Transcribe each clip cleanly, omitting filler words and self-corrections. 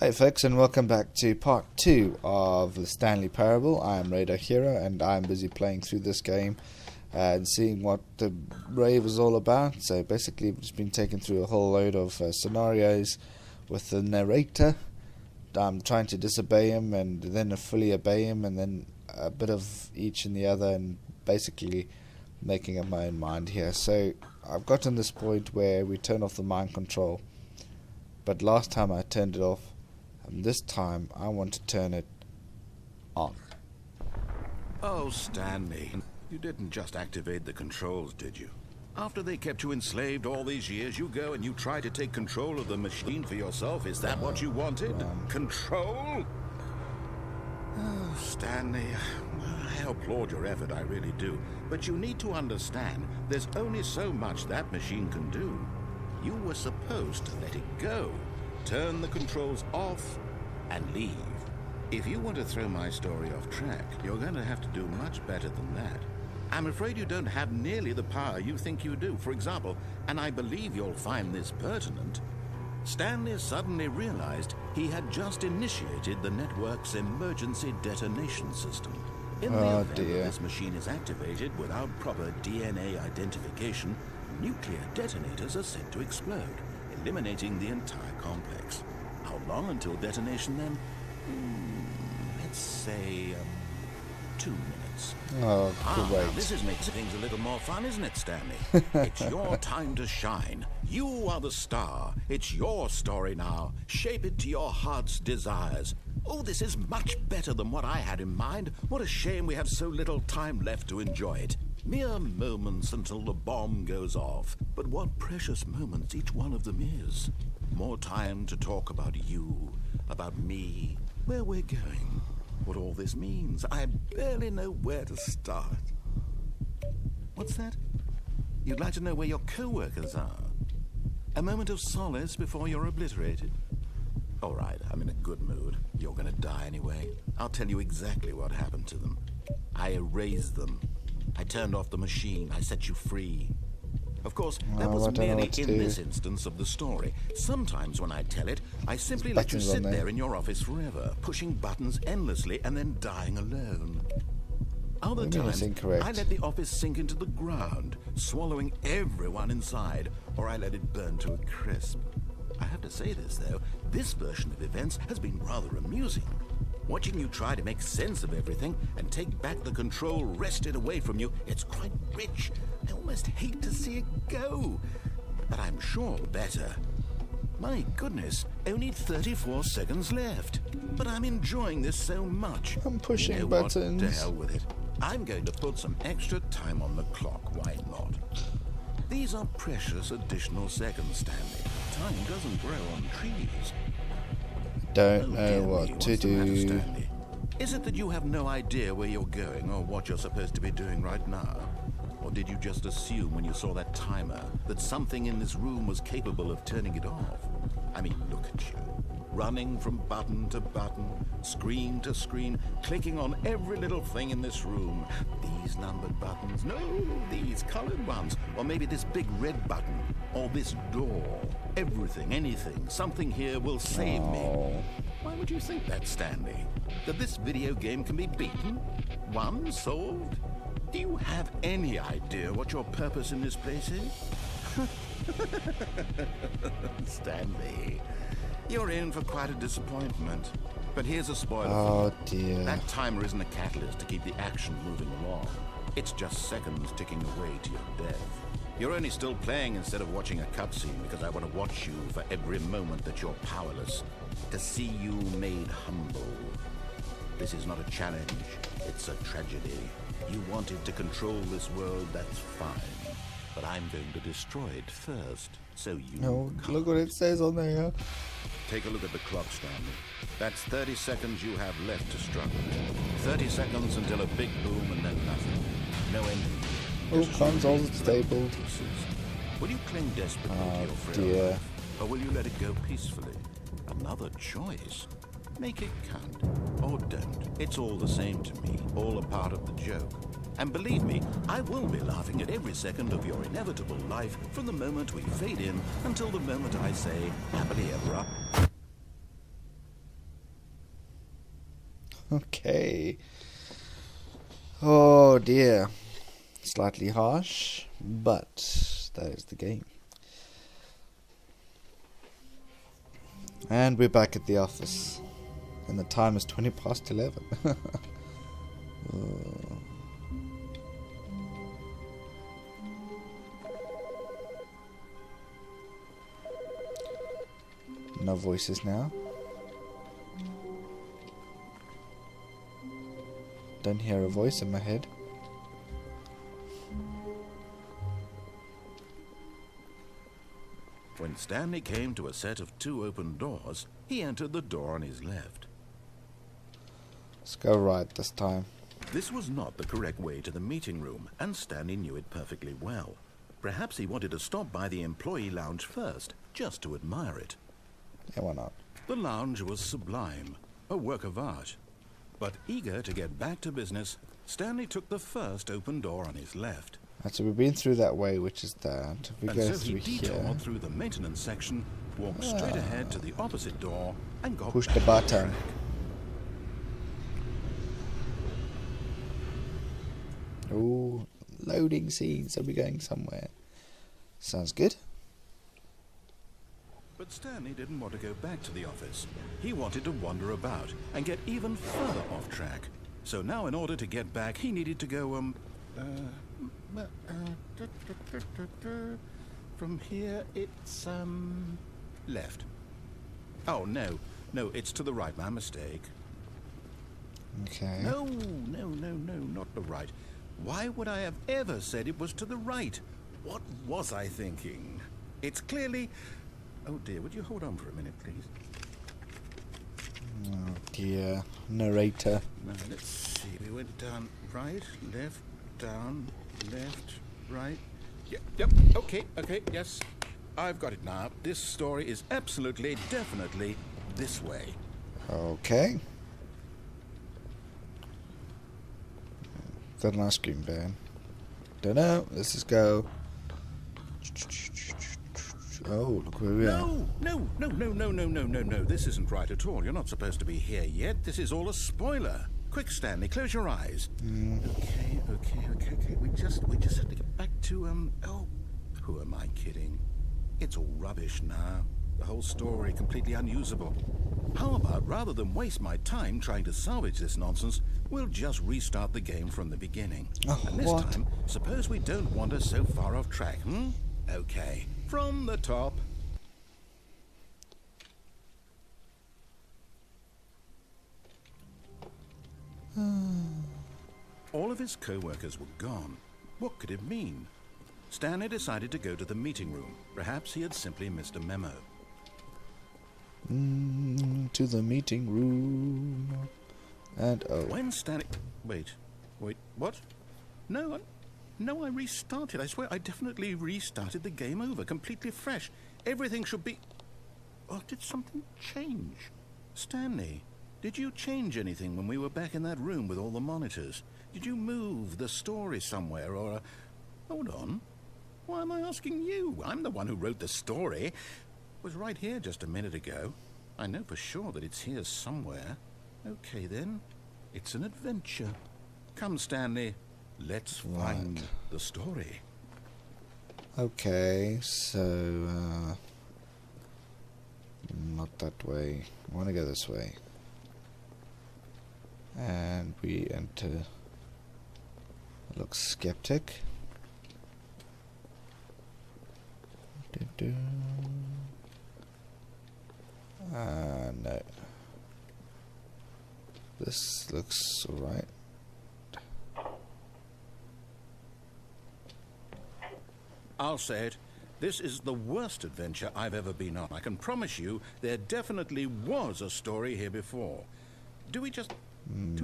Hi folks, and welcome back to part 2 of the Stanley Parable. I am Radarhero and I am busy playing through this game and seeing what the rave is all about. So basically we've just been taken through a whole load of scenarios with the narrator. I'm trying to disobey him and then fully obey him, and then a bit of each and the other, and basically making up my own mind here. So I've gotten this point where we turn off the mind control, but last time I turned it off, and this time I want to turn it on. Oh, Stanley, you didn't just activate the controls, did you? After they kept you enslaved all these years, you go and you try to take control of the machine for yourself. Is that what you wanted? Control? Oh, Stanley, I applaud your effort, I really do. But you need to understand, there's only so much that machine can do. You were supposed to let it go. Turn the controls off and leave. If you want to throw my story off track, you're going to have to do much better than that. I'm afraid you don't have nearly the power you think you do. For example, and I believe you'll find this pertinent, Stanley suddenly realized he had just initiated the network's emergency detonation system. In the event that this machine is activated without proper DNA identification, nuclear detonators are said to explode, eliminating the entire complex. How long until detonation then? Let's say 2 minutes. Oh, great. Now this is making things a little more fun, isn't it, Stanley? It's your time to shine. You are the star. It's your story now. Shape it to your heart's desires. Oh, this is much better than what I had in mind. What a shame we have so little time left to enjoy it. Mere moments until the bomb goes off. But what precious moments each one of them is. More time to talk about you, about me, where we're going, what all this means. I barely know where to start. What's that? You'd like to know where your co-workers are? A moment of solace before you're obliterated? All right, I'm in a good mood. You're gonna die anyway. I'll tell you exactly what happened to them. I erased them. I turned off the machine. I set you free. Of course, that was merely in this instance of the story. Sometimes when I tell it, I simply let you sit there in your office forever, pushing buttons endlessly and then dying alone. Other times, I let the office sink into the ground, swallowing everyone inside, or I let it burn to a crisp. I have to say this, though, this version of events has been rather amusing. Watching you try to make sense of everything and take back the control wrested away from you, it's quite rich. I almost hate to see it go. But I'm sure better. My goodness, only 34 seconds left. But I'm enjoying this so much. I'm pushing buttons. What? To hell with it. I'm going to put some extra time on the clock. Why not? These are precious additional seconds, Stanley. Time doesn't grow on trees. Don't know what to do. Is it that you have no idea where you're going or what you're supposed to be doing right now? Or did you just assume when you saw that timer that something in this room was capable of turning it off? I mean, look at you. Running from button to button, screen to screen, clicking on every little thing in this room. These numbered buttons, no, these colored ones. Or maybe this big red button, or this door. Everything, anything, something here will save me. Why would you think that, Stanley? That this video game can be beaten? Won? Solved? Do you have any idea what your purpose in this place is? Stanley, you're in for quite a disappointment. But here's a spoiler. Oh dear. That timer isn't a catalyst to keep the action moving along. It's just seconds ticking away to your death. You're only still playing instead of watching a cutscene because I want to watch you for every moment that you're powerless. To see you made humble. This is not a challenge. It's a tragedy. You wanted to control this world, that's fine. But I'm going to destroy it first, so you can't. Look what it says on there. Take a look at the clock, Stanley. That's 30 seconds you have left to struggle. 30 seconds until a big boom and then nothing. No ending. All consoles disabled. Will you cling desperately to your frail life, or will you let it go peacefully? Another choice. Make it count, or don't. It's all the same to me, all a part of the joke. And believe me, I will be laughing at every second of your inevitable life from the moment we fade in until the moment I say, happily ever after. Okay. Oh dear. Slightly harsh, but that is the game. And we're back at the office. And the time is 11:20. No voices now. Don't hear a voice in my head. When Stanley came to a set of 2 open doors, he entered the door on his left. Let's go right this time. This was not the correct way to the meeting room, and Stanley knew it perfectly well. Perhaps he wanted to stop by the employee lounge first, just to admire it. Yeah, why not? The lounge was sublime, a work of art. But eager to get back to business, Stanley took the first open door on his left. Right, so we've been through that way, which is that. If we And go so through he here, detoured through the maintenance section, walked straight ahead to the opposite door, and got push back the on button. track. Oh, loading scenes. Are we going somewhere? Sounds good. But Stanley didn't want to go back to the office. He wanted to wander about and get even further off track. So now in order to get back, he needed to go, from here it's, left. Oh, no, it's to the right, my mistake. Okay. No, not the right. Why would I have ever said it was to the right? What was I thinking? It's clearly... Oh dear, would you hold on for a minute, please? Oh dear. Narrator. Now, let's see. We went down, right, left, down, left, right. Yep, okay, yes. I've got it now. This story is absolutely, definitely this way. Okay. Got an ice cream van. Don't know. Let's just go. Oh, look where we are. No. This isn't right at all. You're not supposed to be here yet. This is all a spoiler. Quick, Stanley, close your eyes. Okay. We just have to get back to, oh, who am I kidding? It's all rubbish now. The whole story completely unusable. How about, rather than waste my time trying to salvage this nonsense, we'll just restart the game from the beginning. Oh, and this what? time, suppose we don't wander so far off track, Okay, from the top. All of his co-workers were gone. What could it mean? Stanley decided to go to the meeting room. Perhaps he had simply missed a memo. To the meeting room. And oh. When Stanley... Wait, what? No, I restarted. I swear I definitely restarted the game over, completely fresh. Everything should be... Oh, did something change? Stanley, did you change anything when we were back in that room with all the monitors? Did you move the story somewhere or... Hold on. Why am I asking you? I'm the one who wrote the story. It was right here just a minute ago. I know for sure that it's here somewhere. Okay, then. It's an adventure. Come, Stanley. Let's find the story. Okay, so not that way. I want to go this way. And we enter. Looks skeptic. No. This looks alright. I'll say it. This is the worst adventure I've ever been on. I can promise you there definitely was a story here before. Do we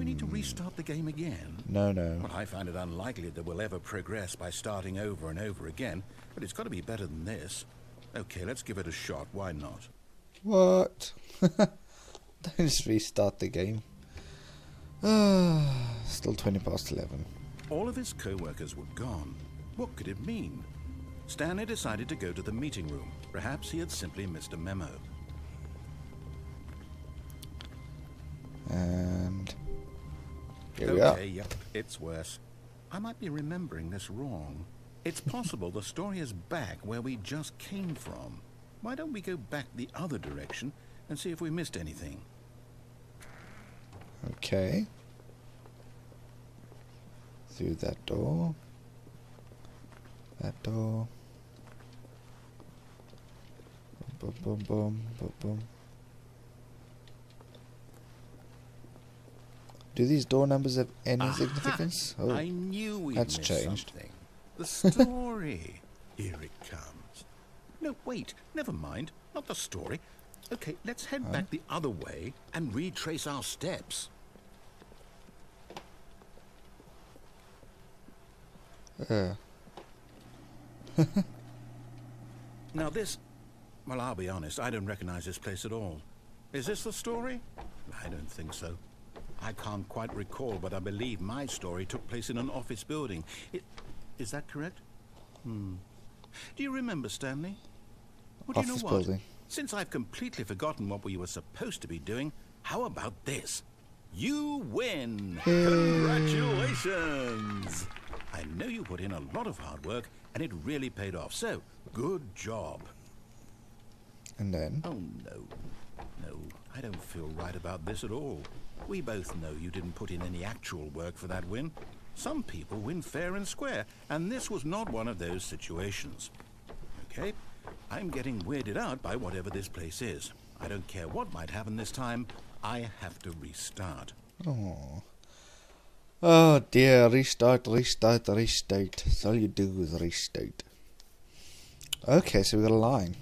need to restart the game again? No. Well, I find it unlikely that we'll ever progress by starting over and over again, but it's got to be better than this. Okay, let's give it a shot. Why not? What? Don't just restart the game. Still 11:20. All of his co-workers were gone. What could it mean? Stanley decided to go to the meeting room. Perhaps he had simply missed a memo. And Here we are. Okay, yep, it's worse. I might be remembering this wrong. It's possible the story is back where we just came from. Why don't we go back the other direction and see if we missed anything? Okay. Through that door. That door. Boom, boom, boom, boom, boom. Do these door numbers have any significance? Oh, I knew we that's missed changed. something. The story. Here it comes. No, wait, never mind. Not the story. Okay, let's head back the other way and retrace our steps. Now this... Well, I'll be honest, I don't recognize this place at all. Is this the story? I don't think so. I can't quite recall, but I believe my story took place in an office building. Is that correct? Do you remember, Stanley? Well, do you know Office what? building. Since I've completely forgotten what we were supposed to be doing, how about this? You win! Yay. Congratulations! I know you put in a lot of hard work, and it really paid off, so good job. And then? Oh, no. No, I don't feel right about this at all. We both know you didn't put in any actual work for that win. Some people win fair and square, and this was not one of those situations. Okay? I'm getting weirded out by whatever this place is. I don't care what might happen this time. I have to restart. Oh. Oh dear, restart, restart, restart. That's all you do is restart. Okay, so we got a line.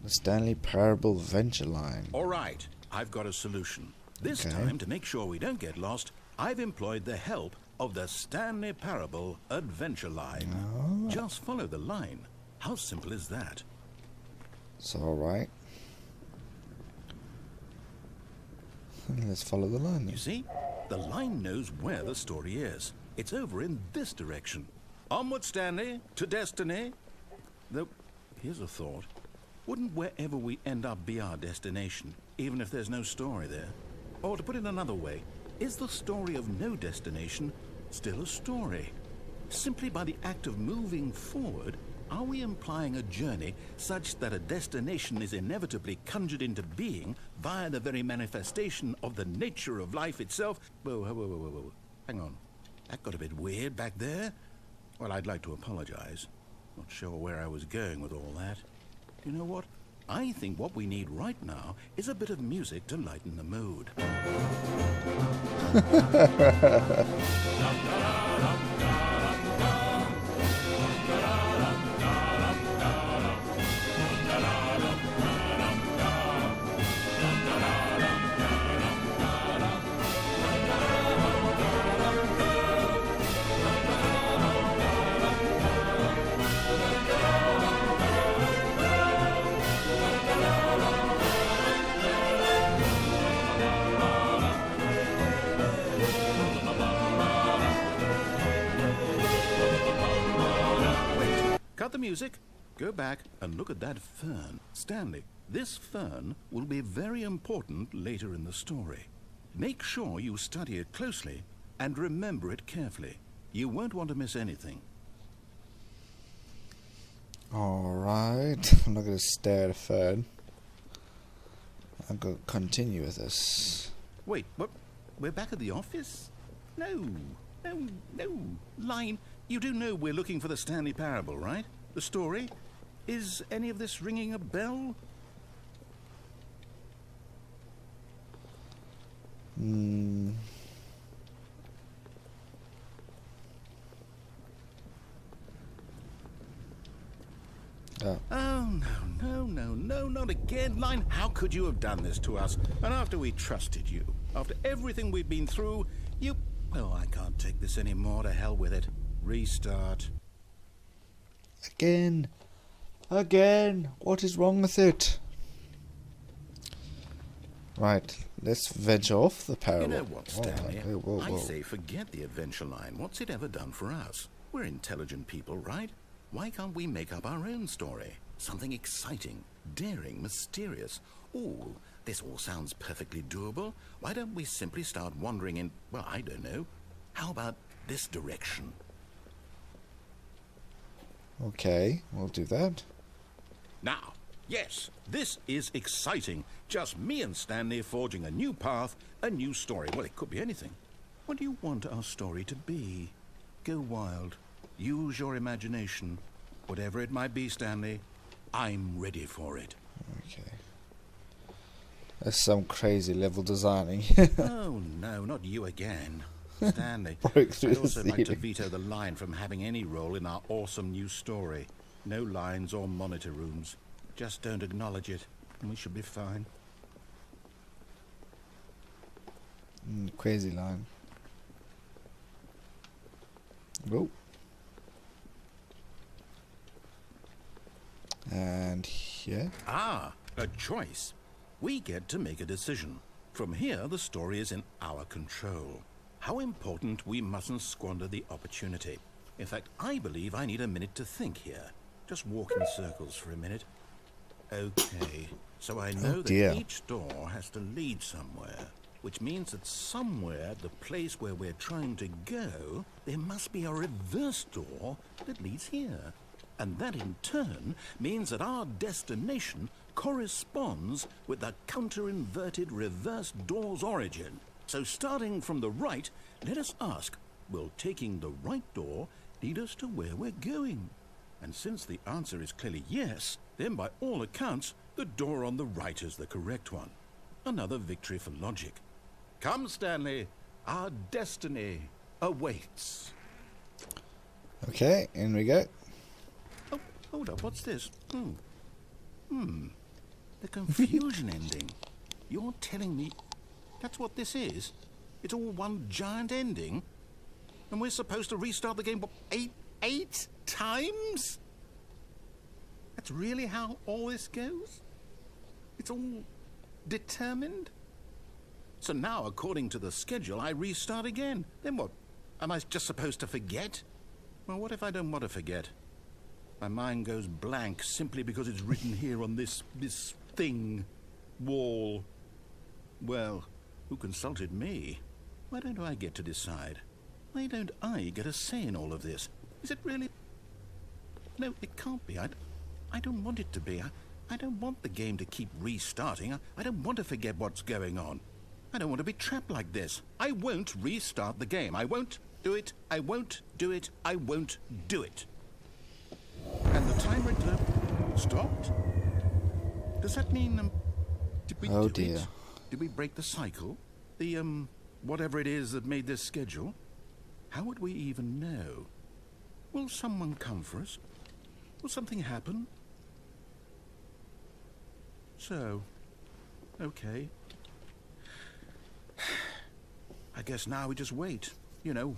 The Stanley Parable Venture line. All right, I've got a solution. This Okay. time, to make sure we don't get lost, I've employed the help of the Stanley Parable Adventure Line. Oh. Just follow the line. How simple is that? It's alright. Let's follow the line You then. see, the line knows where the story is. It's over in this direction. Onward, Stanley, to destiny. Though, here's a thought. Wouldn't wherever we end up be our destination, even if there's no story there? Or to put it another way, is the story of no destination still a story? Simply by the act of moving forward, are we implying a journey such that a destination is inevitably conjured into being via the very manifestation of the nature of life itself? Whoa, whoa, whoa, whoa, whoa. Hang on. That got a bit weird back there. Well, I'd like to apologize. Not sure where I was going with all that. You know what? I think what we need right now is a bit of music to lighten the mood. Cut the music, go back and look at that fern. Stanley, this fern will be very important later in the story. Make sure you study it closely and remember it carefully. You won't want to miss anything. Alright, I'm not going to stare at a fern. I'm going to continue with this. Wait, what? We're back at the office? No. Line, you do know we're looking for the Stanley Parable, right? The story? Is any of this ringing a bell? Oh, no, not again. Line, how could you have done this to us? And after we trusted you, after everything we've been through, you... Oh, I can't take this anymore. To hell with it. Restart. Again. What is wrong with it? Right, let's venture off the parable. You know what, Stanley? Whoa. I say forget the adventure line. What's it ever done for us? We're intelligent people, right? Why can't we make up our own story? Something exciting, daring, mysterious. Ooh, this all sounds perfectly doable. Why don't we simply start wandering in, well, I don't know. How about this direction? Okay, we'll do that. Now, yes, this is exciting. Just me and Stanley forging a new path, a new story. Well, it could be anything. What do you want our story to be? Go wild. Use your imagination. Whatever it might be, Stanley, I'm ready for it. Okay. That's some crazy level designing. Oh, no, not you again. Stanley, Broke through I'd the also like to ceiling. veto the line from having any role in our awesome new story. No lines or monitor rooms. Just don't acknowledge it, and we should be fine. Crazy line. Oh. And here. Ah, a choice. We get to make a decision. From here, the story is in our control. How important we mustn't squander the opportunity. In fact, I believe I need a minute to think here. Just walk in circles for a minute. Okay, so I know dear. that each door has to lead somewhere, which means that somewhere at the place where we're trying to go, there must be a reverse door that leads here. And that in turn means that our destination corresponds with the counter-inverted reverse door's origin. So starting from the right, let us ask, will taking the right door lead us to where we're going? And since the answer is clearly yes, then by all accounts, the door on the right is the correct one. Another victory for logic. Come, Stanley, our destiny awaits. Okay, in we go. Oh, hold up, what's this? The confusion ending. You're telling me that's what this is? It's all one giant ending? And we're supposed to restart the game, what, eight times? That's really how all this goes? It's all determined? So now, according to the schedule, I restart again. Then what? Am I just supposed to forget? Well, what if I don't want to forget? My mind goes blank simply because it's written here on this thing, wall. Well, who consulted me? Why don't I get to decide? Why don't I get a say in all of this? Is it really? No, it can't be. I don't want it to be. I don't want the game to keep restarting. I don't want to forget what's going on. I don't want to be trapped like this. I won't restart the game. I won't do it. I won't do it. I won't do it. And the timer stopped? Does that mean, did we Oh do dear. it? Did we break the cycle? The, whatever it is that made this schedule? How would we even know? Will someone come for us? Will something happen? So, okay. I guess now we just wait. You know,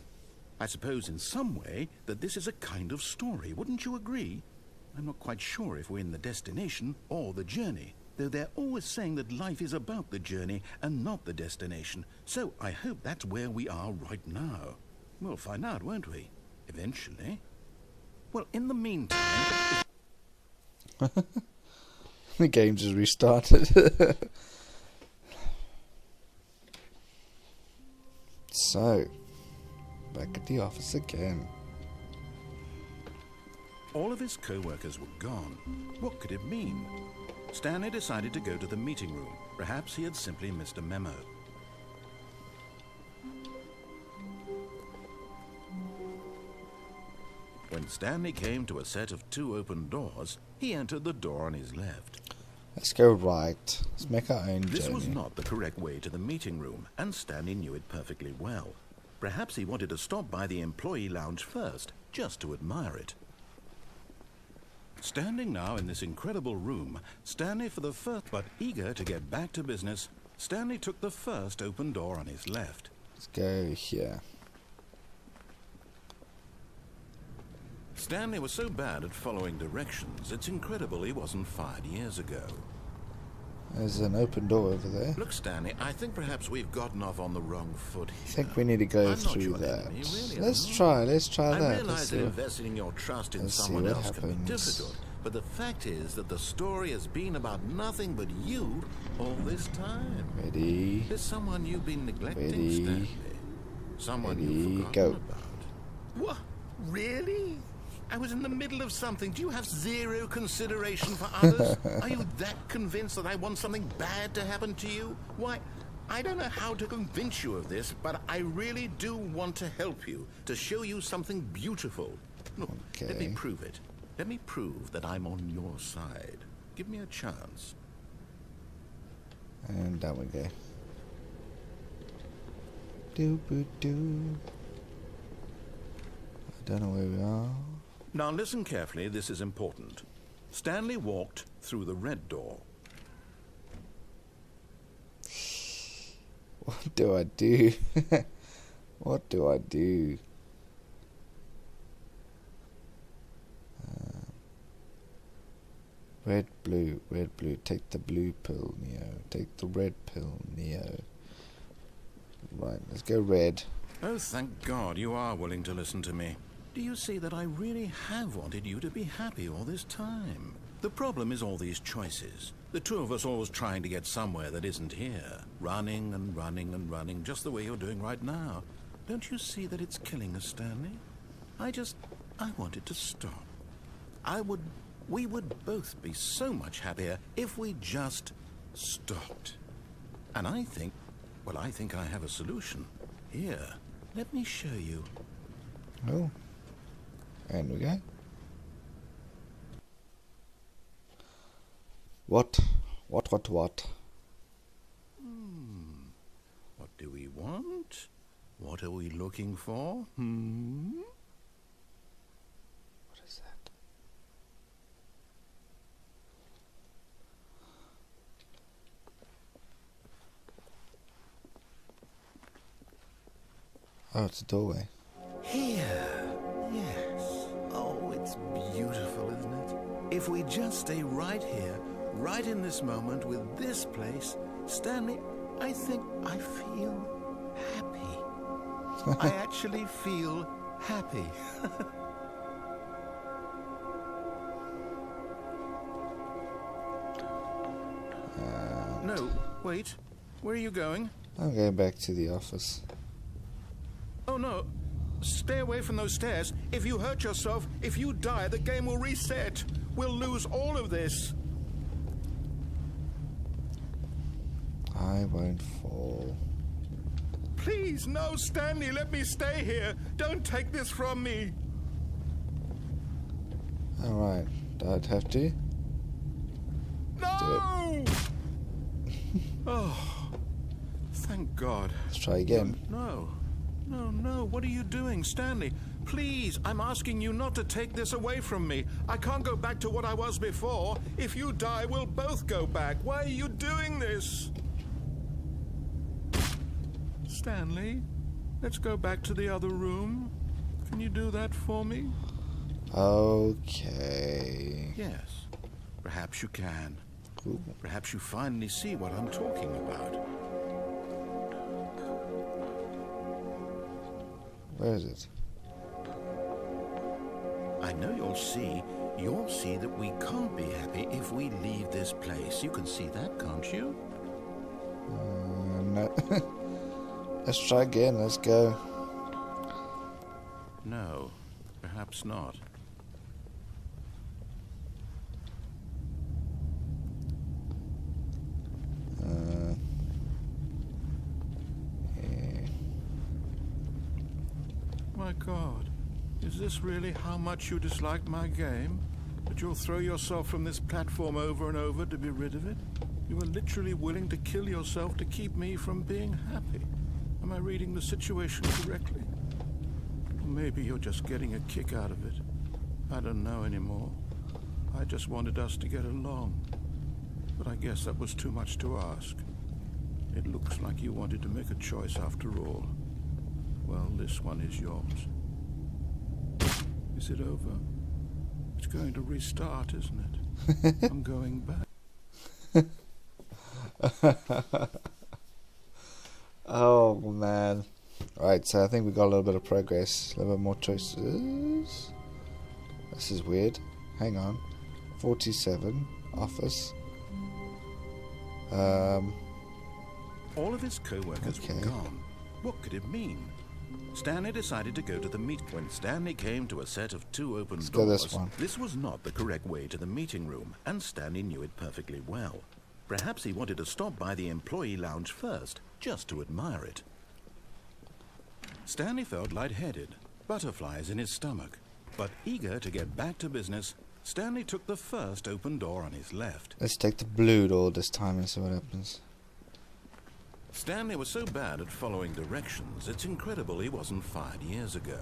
I suppose in some way that this is a kind of story. Wouldn't you agree? I'm not quite sure if we're in the destination or the journey, though they're always saying that life is about the journey and not the destination. So I hope that's where we are right now. We'll find out, won't we? Eventually. Well, in the meantime... The game just restarted. So, back at the office again. All of his co-workers were gone. What could it mean? Stanley decided to go to the meeting room. Perhaps he had simply missed a memo. When Stanley came to a set of 2 open doors, he entered the door on his left. Let's go right. Let's make our own This journey. was not the correct way to the meeting room, and Stanley knew it perfectly well. Perhaps he wanted to stop by the employee lounge first, just to admire it. Standing now in this incredible room, Stanley for the first, but eager to get back to business, Stanley took the first open door on his left. Let's go here. Stanley was so bad at following directions, it's incredible he wasn't fired years ago. There's an open door over there. Look, Stanley, I think perhaps we've gotten off on the wrong foot here. I think we need to go I'm not through your that. enemy, really, let's I'm try I that. Let's realize see that what- investing your trust in let's see someone what else can be happens. difficult, But the fact is that the story has been about nothing but you all this time. Ready. There's someone you've been neglecting, Ready. Stanley. Someone Ready, you've forgotten go. about. What? Really? I was in the middle of something. Do you have zero consideration for others? Are you that convinced that I want something bad to happen to you? Why, I don't know how to convince you of this, but I really do want to help you, to show you something beautiful. Look, let me Okay. prove it. Let me prove that I'm on your side. Give me a chance. And down we go. Do. I don't know where we are. Now listen carefully, this is important. Stanley walked through the red door. What do I do? What do I do? Red, blue. Take the blue pill, Neo. Take the red pill, Neo. Right, let's go red. Oh, thank God you are willing to listen to me. Do you see that I really have wanted you to be happy all this time? The problem is all these choices. The two of us always trying to get somewhere that isn't here. Running and running and running, just the way you're doing right now. Don't you see that it's killing us, Stanley? I wanted to stop. We would both be so much happier if we just stopped. And I think I have a solution. Here, let me show you. Oh. And we go. What? What? What do we want? What are we looking for? What is that? Oh, it's a doorway. Here. Yes. Oh, it's beautiful, isn't it? If we just stay right here, right in this moment with this place, Stanley, I think I feel happy. I actually feel happy. No, wait. Where are you going? I'm going back to the office. Oh, no. Stay away from those stairs. If you hurt yourself, if you die, the game will reset. We'll lose all of this. I won't fall. Please, no, Stanley, let me stay here. Don't take this from me. Alright, I'd have to. No! Oh, thank God. Let's try again. No. What are you doing, Stanley? Please, I'm asking you not to take this away from me. I can't go back to what I was before. If you die, we'll both go back. Why are you doing this? Stanley, let's go back to the other room. Can you do that for me? Okay. Yes, perhaps you can. Cool. Perhaps you finally see what I'm talking about. Where is it? I know you'll see that we can't be happy if we leave this place. You can see that, can't you? No. Let's try again. Let's go. No, perhaps not. Yeah. My God, is this really how much you dislike my game? That you'll throw yourself from this platform over and over to be rid of it? You are literally willing to kill yourself to keep me from being happy. Am I reading the situation correctly? Or maybe you're just getting a kick out of it. I don't know anymore. I just wanted us to get along. But I guess that was too much to ask. It looks like you wanted to make a choice after all. Well, this one is yours. Is it over? It's going to restart, isn't it? I'm going back. Oh man. Right, so I think we got a little bit of progress. A little bit more choices. This is weird. Hang on. 47. Office. All of his co-workers were gone. What could it mean? Stanley decided to go to the meet. When Stanley came to a set of 2 open doors, this was not the correct way to the meeting room, and Stanley knew it perfectly well. Perhaps he wanted to stop by the employee lounge first, just to admire it. Stanley felt lightheaded, butterflies in his stomach. But eager to get back to business, Stanley took the first open door on his left. Let's take the blue door this time and see what happens. Stanley was so bad at following directions, it's incredible he wasn't fired years ago.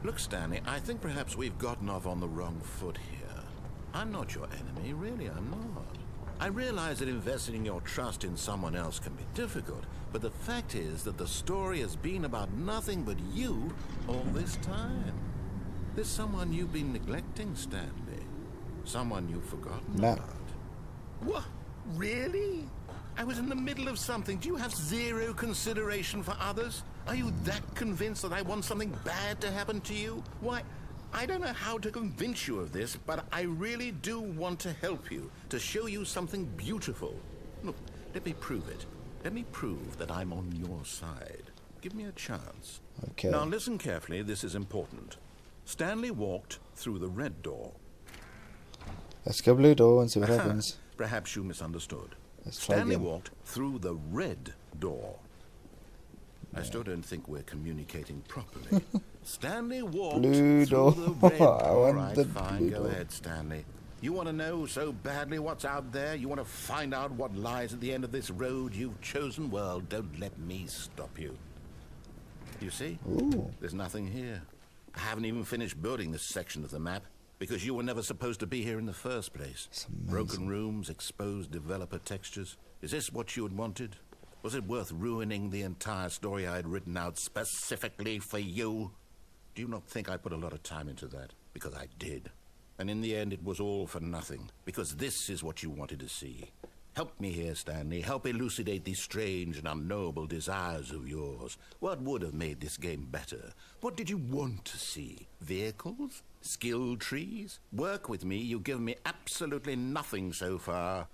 Look, Stanley, I think perhaps we've gotten off on the wrong foot here. I'm not your enemy, really, I'm not. I realize that investing your trust in someone else can be difficult, but the fact is that the story has been about nothing but you all this time. There's someone you've been neglecting, Stanley. Someone you've forgotten about. What? Really? I was in the middle of something. Do you have zero consideration for others? Are you that convinced that I want something bad to happen to you? Why, I don't know how to convince you of this, but I really do want to help you, to show you something beautiful. Look, let me prove it. Let me prove that I'm on your side. Give me a chance. Okay. Now listen carefully, this is important. Stanley walked through the red door. Let's go blue door and see what happens. Perhaps you misunderstood. Let's try Stanley again. walked through the red door. I still don't think we're communicating properly. Stanley walked blue through door. the red door. I All want right, the fine, blue go door. ahead, Stanley. You want to know so badly what's out there? You want to find out what lies at the end of this road you've chosen? Well, don't let me stop you. You see? Ooh. There's nothing here. I haven't even finished building this section of the map, because you were never supposed to be here in the first place. Broken rooms, exposed developer textures. Is this what you had wanted? Was it worth ruining the entire story I had written out specifically for you? Do you not think I put a lot of time into that? Because I did. And in the end, it was all for nothing, because this is what you wanted to see. Help me here, Stanley. Help elucidate these strange and unknowable desires of yours. What would have made this game better? What did you want to see? Vehicles? Skill trees? Work with me. You've given me absolutely nothing so far.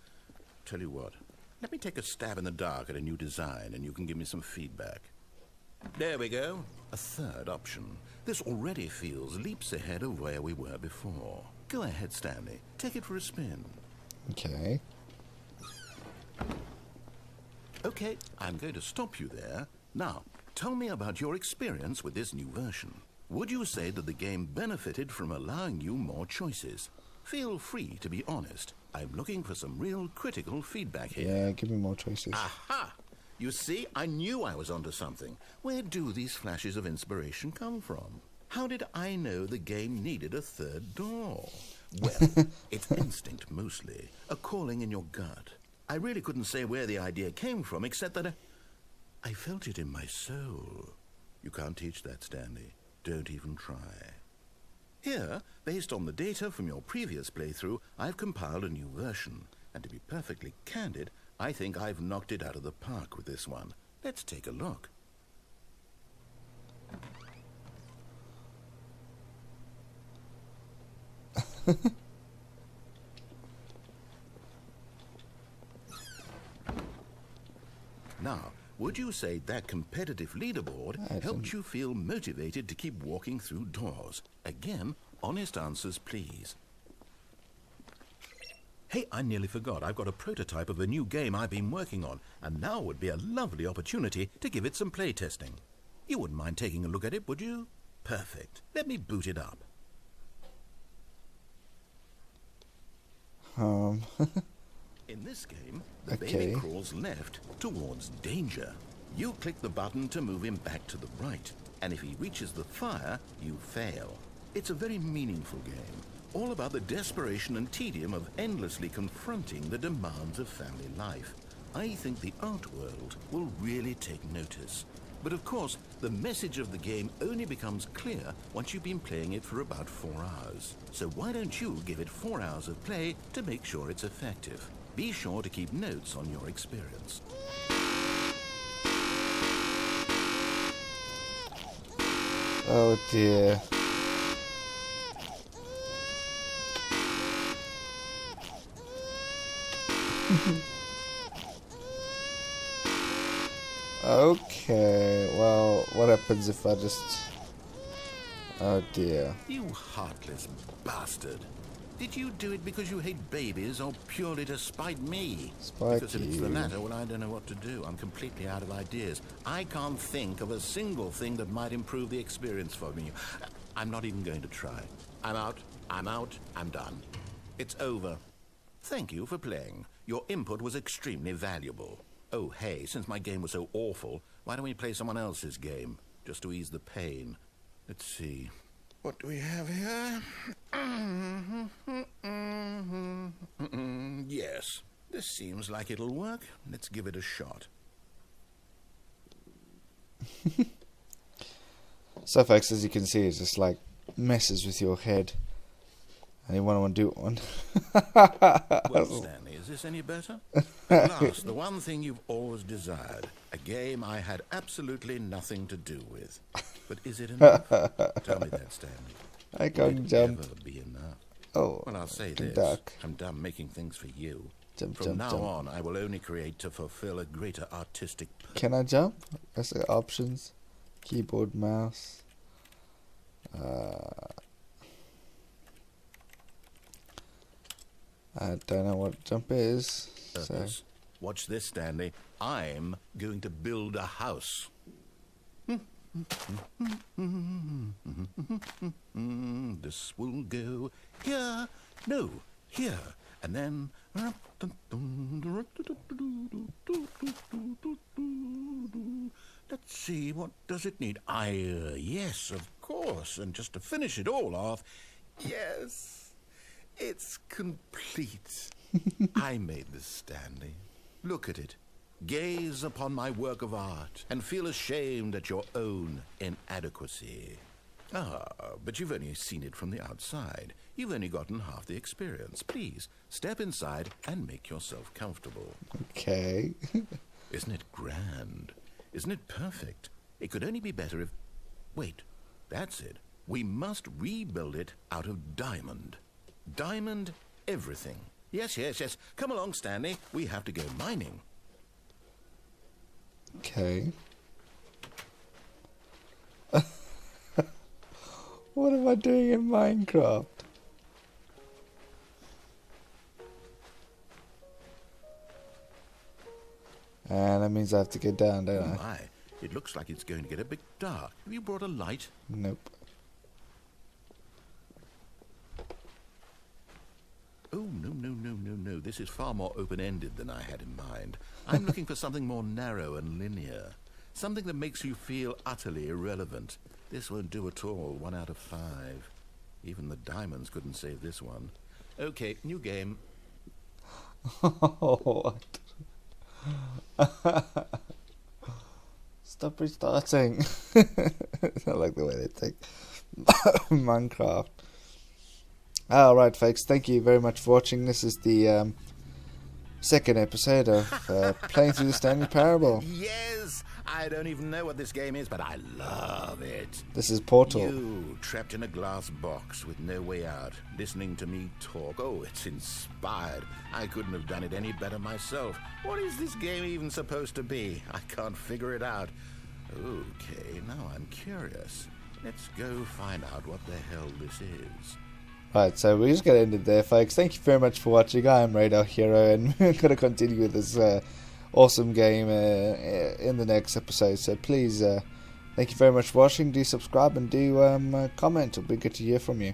Tell you what, let me take a stab in the dark at a new design, and you can give me some feedback. There we go. A third option. This already feels leaps ahead of where we were before. Go ahead, Stanley. Take it for a spin. Okay. Okay, I'm going to stop you there. Now, tell me about your experience with this new version. Would you say that the game benefited from allowing you more choices? Feel free to be honest. I'm looking for some real critical feedback here. Yeah, give me more choices. Aha! You see, I knew I was onto something. Where do these flashes of inspiration come from? How did I know the game needed a third door? Well, it's instinct mostly, a calling in your gut. I really couldn't say where the idea came from, except that I felt it in my soul. You can't teach that, Stanley. Don't even try. Here, based on the data from your previous playthrough, I've compiled a new version. And to be perfectly candid, I think I've knocked it out of the park with this one. Let's take a look. Now, would you say that competitive leaderboard helped you feel motivated to keep walking through doors? Again, honest answers, please. Hey, I nearly forgot. I've got a prototype of a new game I've been working on, and now would be a lovely opportunity to give it some playtesting. You wouldn't mind taking a look at it, would you? Perfect. Let me boot it up. In this game, the baby crawls left towards danger. You click the button to move him back to the right, and if he reaches the fire, you fail. It's a very meaningful game, all about the desperation and tedium of endlessly confronting the demands of family life. I think the art world will really take notice. But of course, the message of the game only becomes clear once you've been playing it for about 4 hours. So why don't you give it 4 hours of play to make sure it's effective? Be sure to keep notes on your experience. Oh dear. Okay, well, what happens if I just... Oh dear. You heartless bastard. Did you do it because you hate babies or purely to spite me? Spite because if it's the you. latter, well, I don't know what to do. I'm completely out of ideas. I can't think of a single thing that might improve the experience for me. I'm not even going to try. I'm out. I'm out. I'm done. It's over. Thank you for playing. Your input was extremely valuable. Oh, hey, since my game was so awful, why don't we play someone else's game? Just to ease the pain. Let's see. What do we have here? Yes, this seems like it'll work. Let's give it a shot. So folks, as you can see, it's just like messes with your head. And you want to do one. Well, Stanley, is this any better? At last, the one thing you've always desired. A game I had absolutely nothing to do with. But is it enough? Tell me that, Stanley. I can't jump. Will it ever be enough? Oh, Well, I'll say this. duck. I'm done making things for you. Jump, From jump, now jump. on, I will only create to fulfill a greater artistic purpose. Can I jump? That's the options. Keyboard, mouse. I don't know what jump is. So. Watch this, Stanley. I'm going to build a house. This will go here. No, here. And then... Let's see, what does it need? Yes, of course. And just to finish it all off, yes, it's complete. I made this, Stanley. Look at it. Gaze upon my work of art and feel ashamed at your own inadequacy. Ah, but you've only seen it from the outside. You've only gotten half the experience. Please, step inside and make yourself comfortable. Okay. Isn't it grand? Isn't it perfect? It could only be better if... Wait, that's it. We must rebuild it out of diamond. Diamond everything. Yes, yes, yes. Come along, Stanley. We have to go mining. Okay. What am I doing in Minecraft? And that means I have to get down, don't I? Oh my, it looks like it's going to get a bit dark. Have you brought a light? Nope. Oh, no, no, no, no, no. This is far more open-ended than I had in mind. I'm looking for something more narrow and linear. Something that makes you feel utterly irrelevant. This won't do at all. 1 out of 5. Even the diamonds couldn't save this one. Okay, new game. What? Stop restarting. I like the way they take Minecraft. Alright folks, thank you very much for watching. This is the second episode of playing through the Stanley Parable. Yes! I don't even know what this game is, but I love it. This is Portal. You, trapped in a glass box with no way out, listening to me talk. Oh, it's inspired. I couldn't have done it any better myself. What is this game even supposed to be? I can't figure it out. Okay, now I'm curious. Let's go find out what the hell this is. Right, so we're just going to end it there, folks. Thank you very much for watching. I am Radarhero, and we're going to continue with this awesome game in the next episode. So please, thank you very much for watching. Do subscribe and do comment. It'll be good to hear from you.